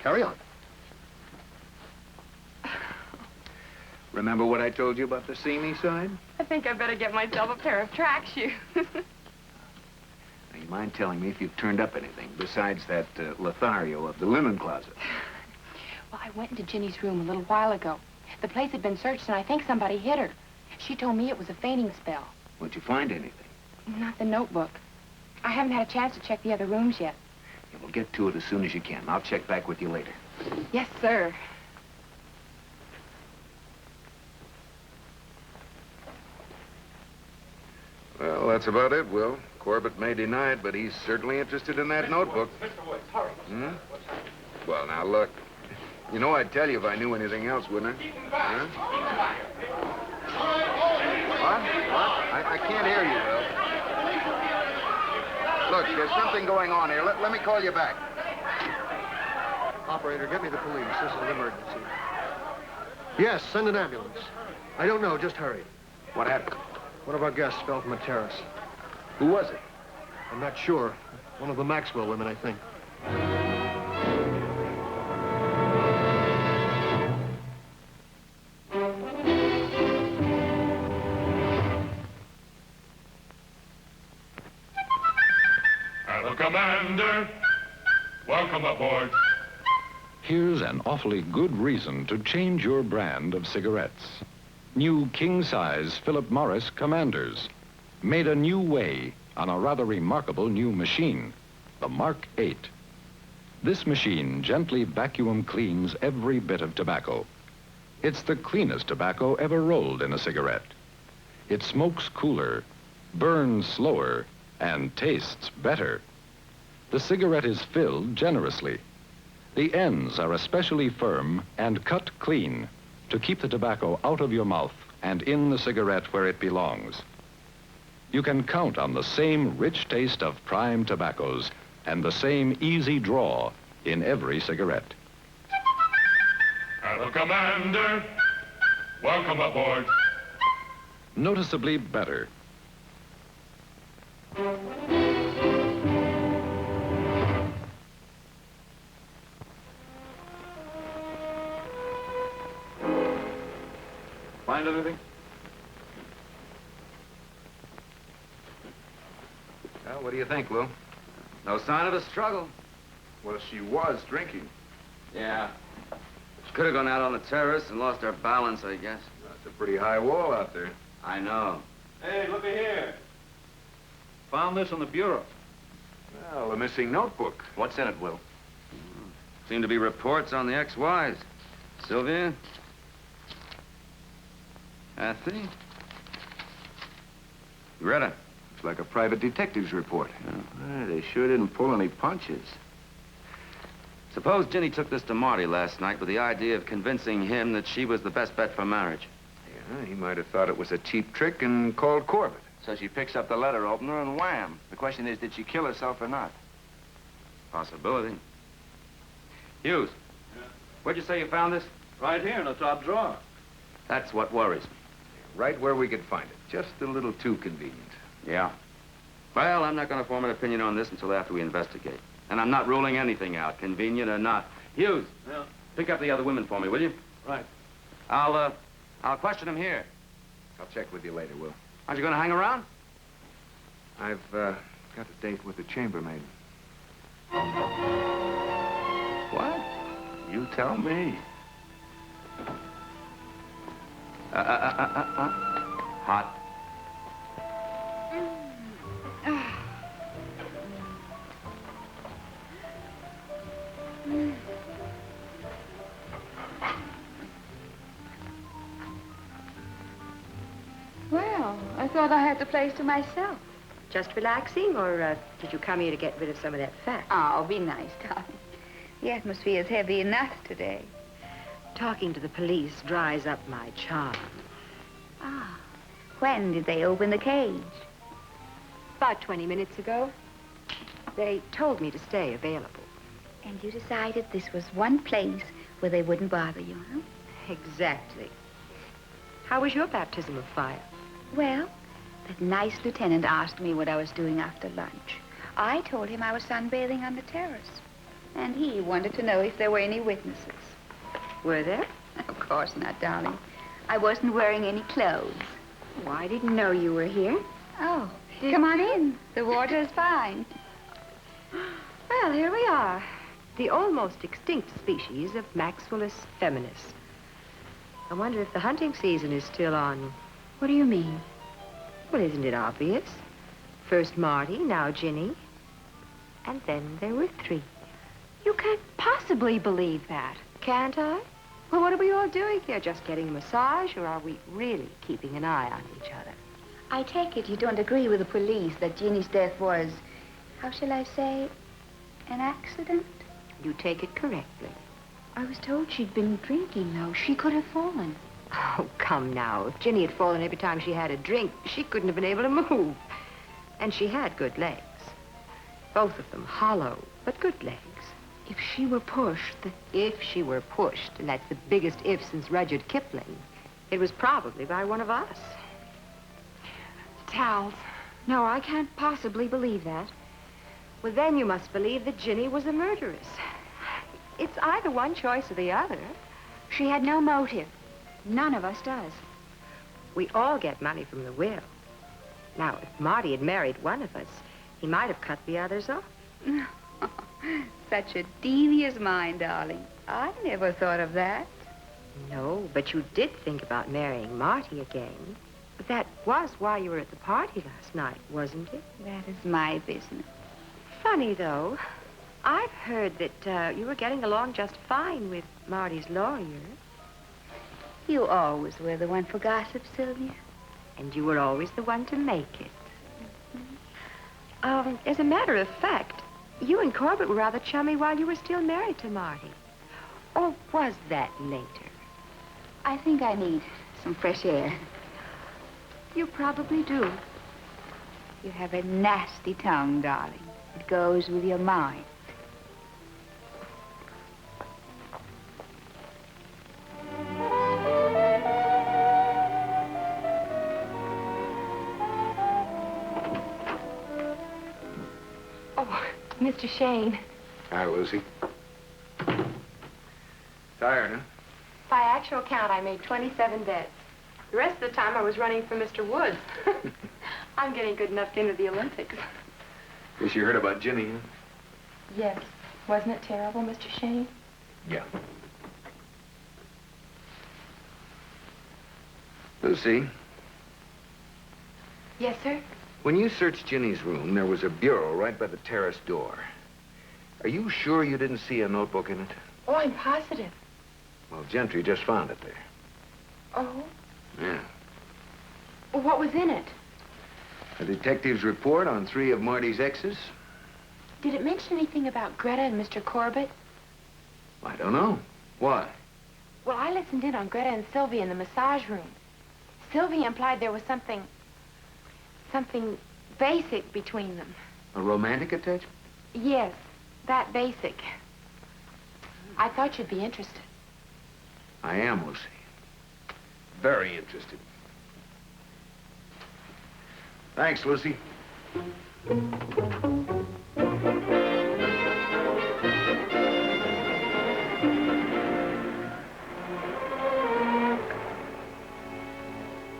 [SPEAKER 18] Carry on.
[SPEAKER 2] Remember what I told you about the seamy side?
[SPEAKER 8] I think I better get myself a pair of track shoes.
[SPEAKER 2] Now, you mind telling me if you've turned up anything besides that Lothario of the linen closet?
[SPEAKER 8] Well, I went into Ginny's room a little while ago. The place had been searched, and I think somebody hit her. She told me it was a fainting spell.
[SPEAKER 2] Won't you find anything?
[SPEAKER 8] Not the notebook. I haven't had a chance to check the other rooms yet.
[SPEAKER 2] Yeah, well, get to it as soon as you can. I'll check back with you later.
[SPEAKER 8] Yes, sir.
[SPEAKER 2] Well, that's about it, Will. Corbett may deny it, but he's certainly interested in that notebook.
[SPEAKER 13] Mr. Woods, hurry.
[SPEAKER 2] Hmm? Well, now, look. You know I'd tell you if I knew anything else, wouldn't I? Huh? What? I can't hear you, Will. Look, there's something going on here. Let me call you back.
[SPEAKER 18] Operator, get me the police. This is an emergency. Yes, send an ambulance. I don't know. Just hurry.
[SPEAKER 2] What happened?
[SPEAKER 18] One of our guests fell from a terrace.
[SPEAKER 2] Who was it?
[SPEAKER 18] I'm not sure. One of the Maxwell women, I think.
[SPEAKER 19] Hello, Commander. Welcome aboard.
[SPEAKER 3] Here's an awfully good reason to change your brand of cigarettes. New king-size Philip Morris Commanders. Made a new way on a rather remarkable new machine, the Mark 8. This machine gently vacuum cleans every bit of tobacco. It's the cleanest tobacco ever rolled in a cigarette. It smokes cooler, burns slower, and tastes better. The cigarette is filled generously. The ends are especially firm and cut clean to keep the tobacco out of your mouth and in the cigarette where it belongs. You can count on the same rich taste of prime tobaccos and the same easy draw in every cigarette.
[SPEAKER 19] Hello, Commander. Welcome aboard.
[SPEAKER 3] Noticeably better.
[SPEAKER 1] Find anything?
[SPEAKER 2] Well, what do you think, Lou?
[SPEAKER 12] No sign of a struggle.
[SPEAKER 2] Well, she was drinking.
[SPEAKER 12] Yeah. She could have gone out on the terrace and lost her balance, I guess.
[SPEAKER 2] That's a pretty high wall out there.
[SPEAKER 12] I know.
[SPEAKER 1] Hey, looky here. Found this on the bureau.
[SPEAKER 2] Well, a missing notebook.
[SPEAKER 1] What's in it, Will?
[SPEAKER 12] Seem to be reports on the ex-wives. Sylvia? Astin? Greta?
[SPEAKER 2] It's like a private detective's report.
[SPEAKER 1] They sure didn't pull any punches.
[SPEAKER 12] Suppose Ginny took this to Marty last night with the idea of convincing him that she was the best bet for marriage.
[SPEAKER 2] Yeah, he might have thought it was a cheap trick and called Corbett.
[SPEAKER 1] So she picks up the letter opener and wham. The question is, did she kill herself or not?
[SPEAKER 12] Possibility. Hughes, where'd you say you found this?
[SPEAKER 1] Right here in the top drawer.
[SPEAKER 12] That's what worries me.
[SPEAKER 2] Right where we could find it. Just a little too convenient.
[SPEAKER 12] Yeah. Well, I'm not going to form an opinion on this until after we investigate. And I'm not ruling anything out, convenient or not. Hughes,
[SPEAKER 1] Yeah.
[SPEAKER 12] pick up the other women for me, will you?
[SPEAKER 1] Right.
[SPEAKER 12] I'll question them here.
[SPEAKER 2] I'll check with you later, Will.
[SPEAKER 12] Aren't you going to hang around?
[SPEAKER 2] I've got a date with the chambermaid.
[SPEAKER 1] What? You tell me.
[SPEAKER 12] Hot.
[SPEAKER 9] Well, I thought I had the place to myself.
[SPEAKER 10] Just relaxing, or did you come here to get rid of some of that fat?
[SPEAKER 9] Oh, be nice, darling. The atmosphere is heavy enough today.
[SPEAKER 10] Talking to the police dries up my charm.
[SPEAKER 9] Ah, when did they open the cage?
[SPEAKER 10] About 20 minutes ago. They told me to stay available.
[SPEAKER 9] And you decided this was one place where they wouldn't bother you, huh?
[SPEAKER 10] Exactly. How was your baptism of fire?
[SPEAKER 9] Well, that nice lieutenant asked me what I was doing after lunch. I told him I was sunbathing on the terrace. And he wanted to know if there were any witnesses.
[SPEAKER 10] Were there?
[SPEAKER 9] Of course not, darling. I wasn't wearing any clothes.
[SPEAKER 10] Oh, I didn't know you were here.
[SPEAKER 9] Oh, come on in. The water is fine.
[SPEAKER 10] Well, here we are. The almost extinct species of Maxwellus feminis. I wonder if the hunting season is still on.
[SPEAKER 16] What do you mean?
[SPEAKER 10] Well, isn't it obvious? First Marty, now Ginny. And then there were 3.
[SPEAKER 16] You can't possibly believe that.
[SPEAKER 10] Can't I? Well, what are we all doing here? Just getting a massage, or are we really keeping an eye on each other?
[SPEAKER 9] I take it you don't agree with the police that Jeannie's death was, how shall I say, an accident?
[SPEAKER 10] You take it correctly.
[SPEAKER 16] I was told she'd been drinking, though. She could have fallen.
[SPEAKER 10] Oh, come now. If Ginny had fallen every time she had a drink, she couldn't have been able to move. And she had good legs. Both of them hollow, but good legs.
[SPEAKER 16] If she were pushed,
[SPEAKER 10] If she were pushed, and that's the biggest if since Rudyard Kipling, it was probably by one of us.
[SPEAKER 16] Towels. No, I can't possibly believe that.
[SPEAKER 10] Well, then you must believe that Ginny was a murderess. It's either one choice or the other.
[SPEAKER 16] She had no motive. None of us does.
[SPEAKER 10] We all get money from the will. Now, if Marty had married one of us, he might have cut the others off.
[SPEAKER 9] Such a devious mind, darling. I never thought of that.
[SPEAKER 10] No, but you did think about marrying Marty again. But that was why you were at the party last night, wasn't it?
[SPEAKER 9] That is my business.
[SPEAKER 10] Funny, though. I've heard that you were getting along just fine with Marty's lawyer.
[SPEAKER 9] You always were the one for gossip, Sylvia.
[SPEAKER 10] And you were always the one to make it. As a matter of fact, you and Corbett were rather chummy while you were still married to Marty. Or was that later?
[SPEAKER 9] I think I need some fresh air.
[SPEAKER 10] You probably do.
[SPEAKER 9] You have a nasty tongue, darling. It goes with your mind.
[SPEAKER 8] Oh, Mr. Shayne.
[SPEAKER 2] Hi, Lucy. Tired, huh?
[SPEAKER 8] By actual count, I made 27 bets. The rest of the time, I was running for Mr. Woods. I'm getting good enough to enter the Olympics.
[SPEAKER 2] Guess you heard about Ginny, huh?
[SPEAKER 8] Yes. Wasn't it terrible, Mr. Shayne?
[SPEAKER 2] Yeah. Lucy,
[SPEAKER 8] Yes, sir?
[SPEAKER 2] when you searched Ginny's room, there was a bureau right by the terrace door. Are you sure you didn't see a notebook in it?
[SPEAKER 8] Oh, I'm positive.
[SPEAKER 2] Well, Gentry just found it there.
[SPEAKER 8] Oh?
[SPEAKER 2] Yeah.
[SPEAKER 8] Well, what was in it?
[SPEAKER 2] A detective's report on 3 of Marty's exes?
[SPEAKER 8] Did it mention anything about Greta and Mr. Corbett?
[SPEAKER 2] I don't know. Why?
[SPEAKER 8] Well, I listened in on Greta and Sylvia in the massage room. Sylvia implied there was something basic between them.
[SPEAKER 2] A romantic attachment?
[SPEAKER 8] Yes, that basic. I thought you'd be interested.
[SPEAKER 2] I am, Lucy. Very interested. Thanks, Lucy.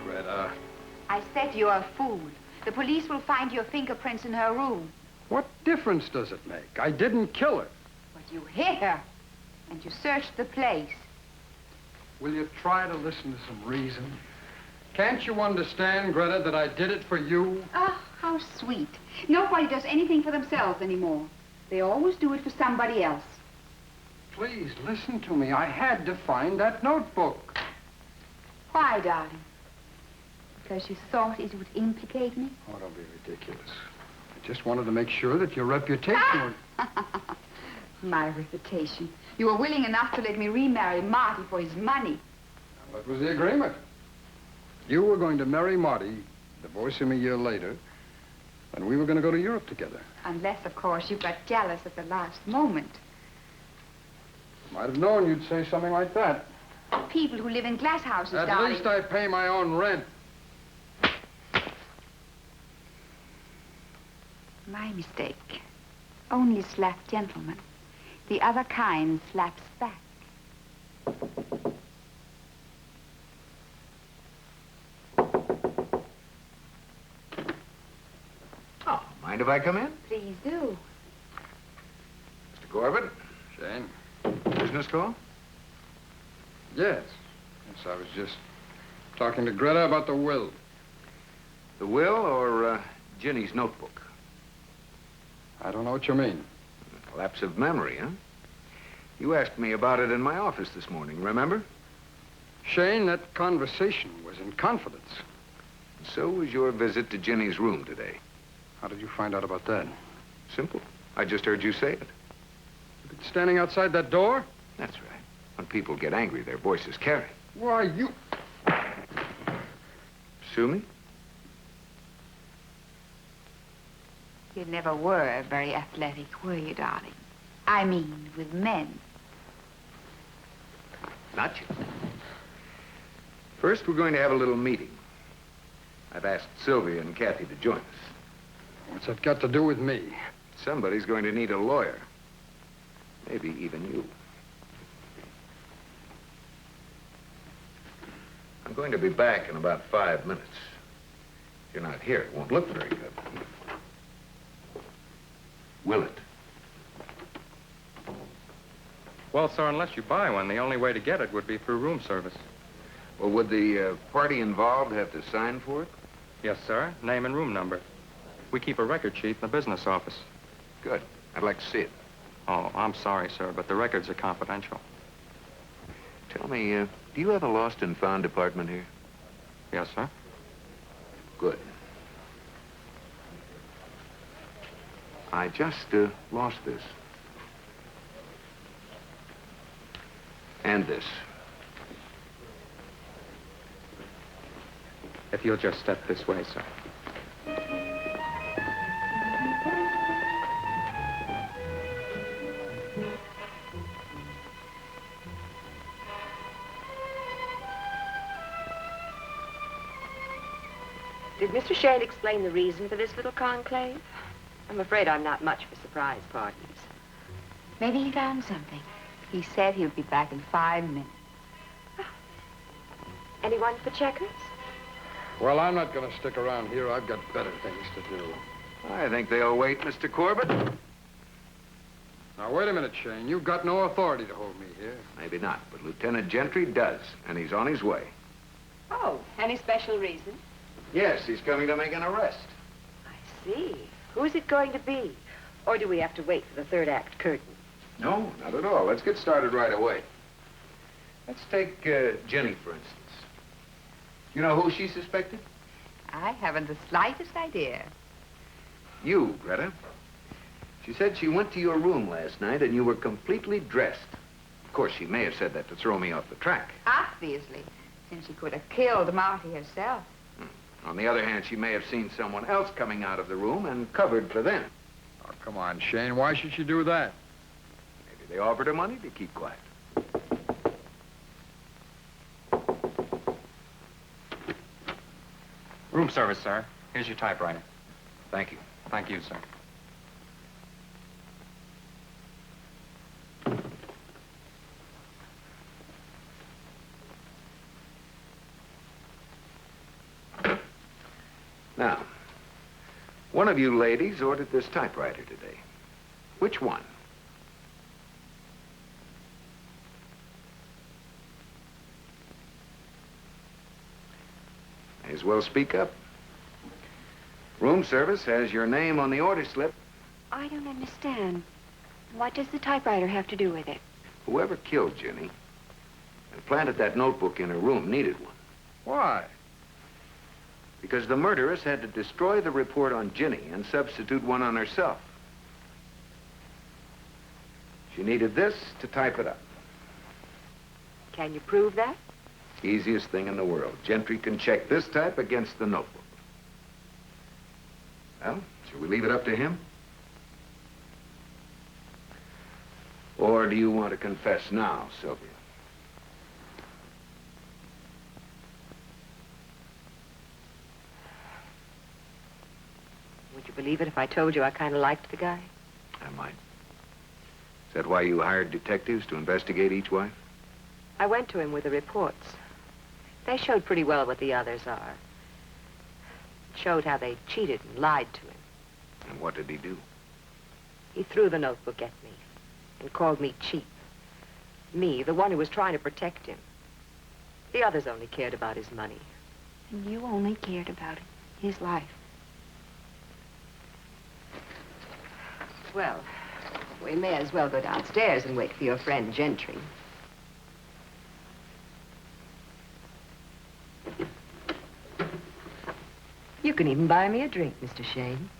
[SPEAKER 18] Greta.
[SPEAKER 9] I said you're a fool. The police will find your fingerprints in her room.
[SPEAKER 17] What difference does it make? I didn't kill her.
[SPEAKER 9] But you hit her, and you searched the place.
[SPEAKER 17] Will you try to listen to some reason? Can't you understand, Greta, that I did it for you?
[SPEAKER 9] Oh, how sweet. Nobody does anything for themselves anymore. They always do it for somebody else.
[SPEAKER 17] Please, listen to me. I had to find that notebook.
[SPEAKER 9] Why, darling?
[SPEAKER 16] Because you thought it would implicate me?
[SPEAKER 17] Oh, don't be ridiculous. I just wanted to make sure that your reputation would...
[SPEAKER 16] My reputation. You were willing enough to let me remarry Marty for his money.
[SPEAKER 17] What was the agreement? You were going to marry Marty, divorce him a year later, and we were going to go to Europe together.
[SPEAKER 16] Unless, of course, you got jealous at the last moment.
[SPEAKER 17] Might have known you'd say something like that.
[SPEAKER 16] People who live in glass houses,
[SPEAKER 17] At
[SPEAKER 16] darling.
[SPEAKER 17] least I pay my own rent.
[SPEAKER 16] My mistake. Only slap gentlemen. The other kind slaps back.
[SPEAKER 2] Oh, mind if I come in?
[SPEAKER 16] Please do.
[SPEAKER 2] Mr. Corbett?
[SPEAKER 17] Shane?
[SPEAKER 2] Business call?
[SPEAKER 17] Yes. Yes, I was just talking to Greta about the will.
[SPEAKER 2] The will or Ginny's notebook?
[SPEAKER 17] I don't know what you mean.
[SPEAKER 2] Lapse of memory, huh? You asked me about it in my office this morning, remember?
[SPEAKER 17] Shane, that conversation was in confidence.
[SPEAKER 2] So was your visit to Ginny's room today.
[SPEAKER 17] How did you find out about that?
[SPEAKER 2] Simple. I just heard you say it.
[SPEAKER 17] You've been standing outside that door?
[SPEAKER 2] That's right. When people get angry, their voices carry.
[SPEAKER 17] Why, you...
[SPEAKER 2] Sue me?
[SPEAKER 16] You never were very athletic, were you, darling? I mean, with men.
[SPEAKER 2] Not you. First, we're going to have a little meeting. I've asked Sylvia and Kathy to join us.
[SPEAKER 17] What's that got to do with me?
[SPEAKER 2] Somebody's going to need a lawyer. Maybe even you. I'm going to be back in about 5 minutes. If you're not here, it won't look very good. Will it?
[SPEAKER 20] Well, sir, unless you buy one, the only way to get it would be through room service.
[SPEAKER 2] Well, would the party involved have to sign for it?
[SPEAKER 20] Yes, sir. Name and room number. We keep a record sheet in the business office.
[SPEAKER 2] Good. I'd like to see it.
[SPEAKER 20] Oh, I'm sorry, sir, but the records are confidential.
[SPEAKER 2] Tell me, do you have a lost and found department here?
[SPEAKER 20] Yes, sir.
[SPEAKER 2] Good. I just lost this. And this.
[SPEAKER 20] If you'll just step this way, sir.
[SPEAKER 10] Did Mr. Shayne explain the reason for this little conclave? I'm afraid I'm not much for surprise parties.
[SPEAKER 16] Maybe he found something. He said he'll be back in 5 minutes.
[SPEAKER 10] Anyone for checkers?
[SPEAKER 17] Well, I'm not going to stick around here. I've got better things to do.
[SPEAKER 2] I think they'll wait, Mr. Corbett.
[SPEAKER 17] Now, wait a minute, Shane. You've got no authority to hold me here.
[SPEAKER 2] Maybe not, but Lieutenant Gentry does, and he's on his way.
[SPEAKER 10] Oh, any special reason?
[SPEAKER 2] Yes, he's coming to make an arrest.
[SPEAKER 10] I see. Who's it going to be? Or do we have to wait for the third act curtain?
[SPEAKER 2] No, not at all. Let's get started right away. Let's take Jenny, for instance. You know who she suspected?
[SPEAKER 16] I haven't the slightest idea.
[SPEAKER 2] You, Greta. She said she went to your room last night and you were completely dressed. Of course, she may have said that to throw me off the track.
[SPEAKER 16] Obviously, since she could have killed Marty herself.
[SPEAKER 2] On the other hand, she may have seen someone else coming out of the room and covered for them.
[SPEAKER 17] Oh, come on, Shane. Why should she do that?
[SPEAKER 2] Maybe they offered her money to keep quiet.
[SPEAKER 20] Room service, sir. Here's your typewriter.
[SPEAKER 2] Thank you.
[SPEAKER 20] Thank you, sir.
[SPEAKER 2] Now, one of you ladies ordered this typewriter today. Which one? May as well speak up. Room service has your name on the order slip.
[SPEAKER 16] I don't understand. What does the typewriter have to do with it?
[SPEAKER 2] Whoever killed Ginny and planted that notebook in her room needed one.
[SPEAKER 17] Why?
[SPEAKER 2] Because the murderess had to destroy the report on Ginny and substitute one on herself. She needed this to type it up.
[SPEAKER 10] Can you prove that?
[SPEAKER 2] Easiest thing in the world. Gentry can check this type against the notebook. Well, shall we leave it up to him? Or do you want to confess now, Sylvia?
[SPEAKER 10] Would you believe it if I told you I kind of liked the guy?
[SPEAKER 2] I might. Is that why you hired detectives to investigate each wife?
[SPEAKER 10] I went to him with the reports. They showed pretty well what the others are. It showed how they cheated and lied to him.
[SPEAKER 2] And what did he do?
[SPEAKER 10] He threw the notebook at me and called me cheap. Me, the one who was trying to protect him. The others only cared about his money.
[SPEAKER 16] And you only cared about his life.
[SPEAKER 10] Well, we may as well go downstairs and wait for your friend Gentry. You can even buy me a drink, Mr. Shayne.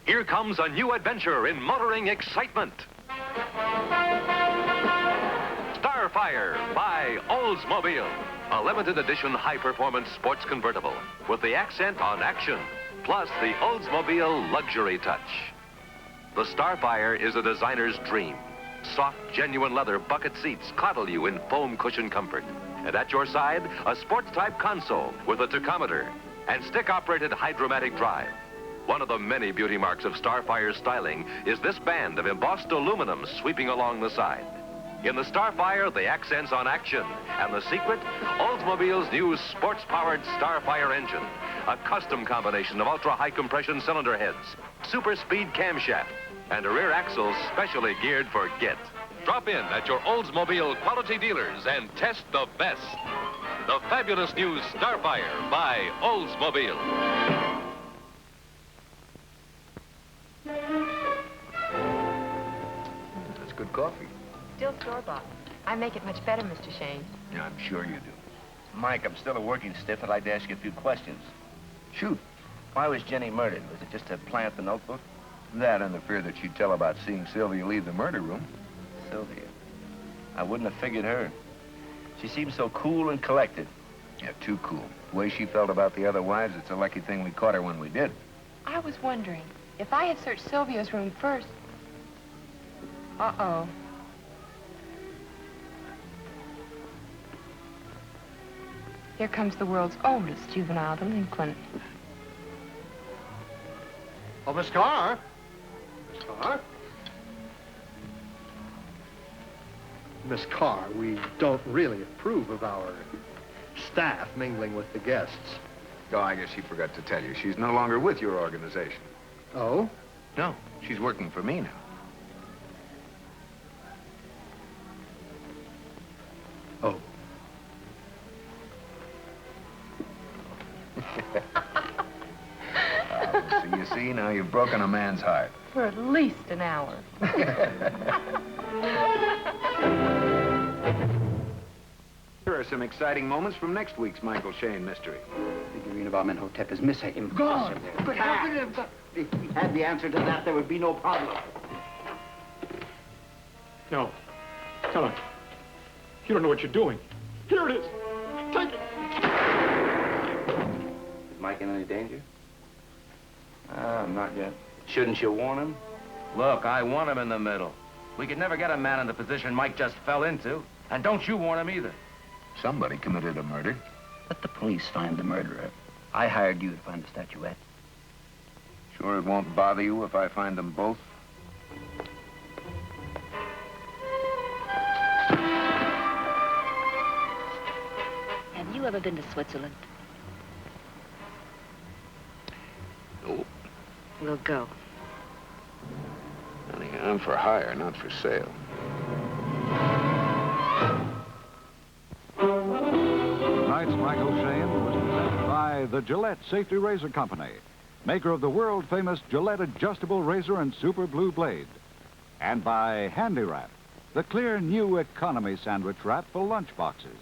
[SPEAKER 21] Here comes a new adventure in motoring excitement. Starfire by Oldsmobile. A limited edition high-performance sports convertible with the accent on action, plus the Oldsmobile luxury touch. The Starfire is a designer's dream. Soft, genuine leather bucket seats coddle you in foam cushion comfort. And at your side, a sports-type console with a tachometer and stick-operated hydromatic drive. One of the many beauty marks of Starfire's styling is this band of embossed aluminum sweeping along the side. In the Starfire, the accent's on action. And the secret? Oldsmobile's new sports-powered Starfire engine. A custom combination of ultra-high compression cylinder heads, super speed camshaft, and a rear axle specially geared for git. Drop in at your Oldsmobile quality dealers and test the best. The fabulous new Starfire by Oldsmobile.
[SPEAKER 2] That's good coffee.
[SPEAKER 8] Still store-bought. I make it much better, Mr. Shayne.
[SPEAKER 2] Yeah, I'm sure you do.
[SPEAKER 22] Mike, I'm still a working stiff. I'd like to ask you a few questions.
[SPEAKER 2] Shoot.
[SPEAKER 22] Why was Jenny murdered? Was it just to plant the notebook?
[SPEAKER 2] That and the fear that she'd tell about seeing Sylvia leave the murder room.
[SPEAKER 22] Sylvia. I wouldn't have figured her. She seems so cool and collected.
[SPEAKER 2] Yeah, too cool. The way she felt about the other wives, it's a lucky thing we caught her when we did.
[SPEAKER 8] I was wondering, if I had searched Sylvia's room first... Uh-oh. Here comes the world's oldest juvenile delinquent.
[SPEAKER 18] Oh, Miss Carr? Miss Carr? Miss Carr, we don't really approve of our staff mingling with the guests.
[SPEAKER 2] Oh, I guess she forgot to tell you. She's no longer with your organization.
[SPEAKER 18] Oh?
[SPEAKER 2] No, she's working for me now.
[SPEAKER 18] Oh.
[SPEAKER 2] So you see, now you've broken a man's heart.
[SPEAKER 8] For at least an hour.
[SPEAKER 2] Here are some exciting moments from next week's Michael Shayne mystery.
[SPEAKER 23] Figurine of Amenhotep is missing.
[SPEAKER 24] Gone! But how could it have got... If we had the answer to that, there would be no problem.
[SPEAKER 13] No. Tell her. You don't know what you're doing. Here it is. Take it.
[SPEAKER 22] Is Mike in any danger? Not yet. Shouldn't you warn him?
[SPEAKER 12] Look, I want him in the middle. We could never get a man in the position Mike just fell into. And don't you warn him either.
[SPEAKER 2] Somebody committed a murder.
[SPEAKER 24] Let the police find the murderer. I hired you to find the statuette.
[SPEAKER 2] Sure it won't bother you if I find them both?
[SPEAKER 25] Have you ever been to Switzerland?
[SPEAKER 2] No.
[SPEAKER 10] We'll go.
[SPEAKER 2] Honey, I'm for hire, not for sale.
[SPEAKER 3] Tonight's Michael Shayne was presented by the Gillette Safety Razor Company, maker of the world-famous Gillette Adjustable Razor and Super Blue Blade, and by Handy Wrap, the clear new economy sandwich wrap for lunch boxes.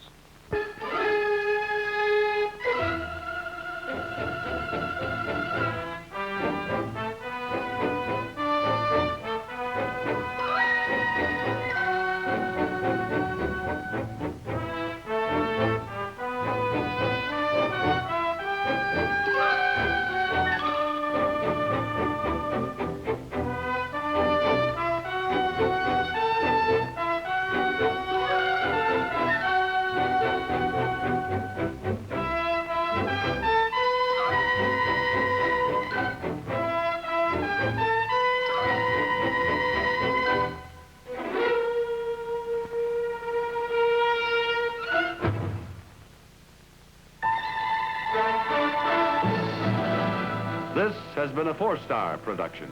[SPEAKER 4] This has been a 4-star production.